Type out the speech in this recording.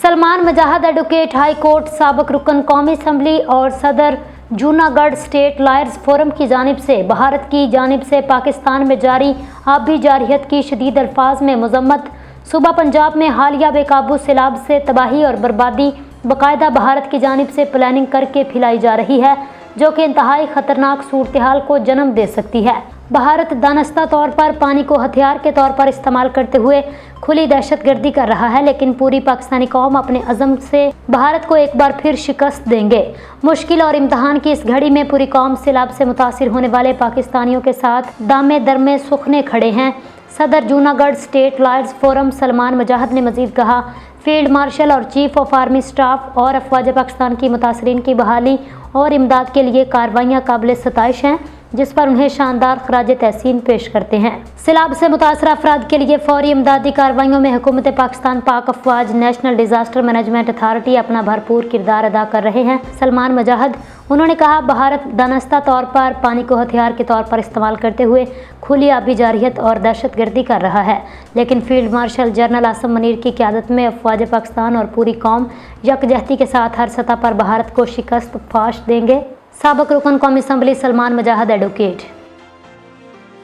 Salman मजाहद advocate high court, साबिक रुकन कौमी असम्बली और सदर जूनागढ़ स्टेट लॉयर्स फोरम की जानिब से भारत की जानिब से पाकिस्तान में जारी आबी जारहियत की शदीद अल्फाज में मजम्मत। सूबा पंजाब में हालिया बेकाबू सैलाब से तबाही और बर्बादी बाकायदा भारत की जानिब से प्लानिंग करके फैलाई जा रही है, जो कि इंतहाई ख़तरनाक सूरत हाल को जन्म दे सकती है। भारत दानस्ता तौर पर पानी को हथियार के तौर पर इस्तेमाल करते हुए खुली दहशतगर्दी कर रहा है, लेकिन पूरी पाकिस्तानी कौम अपने अज़म से भारत को एक बार फिर शिकस्त देंगे। मुश्किल और इम्तहान की इस घड़ी में पूरी कौम सैलाब से मुतासिर होने वाले पाकिस्तानियों के साथ दामे दरमे सुखने खड़े हैं। सदर Junagadh state lawyers forum Salman Mujahid ने मजीद कहा, फील्ड मार्शल और चीफ ऑफ आर्मी स्टाफ और अफवाज पाकिस्तान की मुतासरीन की बहाली और इमदाद के लिए कार्रवाइयाँ काबिल सताइश हैं, जिस पर उन्हें शानदार खराज तहसीन पेश करते हैं। सैलाब से मुतासर अफराद के लिए फौरी इमदादी कार्रवाइयों में हुकूमत पाकिस्तान, पाक अफवाज, नेशनल डिजास्टर मैनेजमेंट अथॉरिटी अपना भरपूर किरदार अदा कर रहे हैं। सलमान मजाहद उन्होंने कहा, भारत दानस्ता तौर पर पानी को हथियार के तौर पर इस्तेमाल करते हुए खुली आबी जारहियत और दहशतगर्दी कर रहा है, लेकिन field marshal general Asim Munir की क़यादत में अफवाज पाकिस्तान और पूरी कौम यकजहती के साथ हर सतह पर भारत को शिकस्त फाश देंगे। साबिक रुकन कौमी असम्बली सलमान मजाहद एडवोकेट।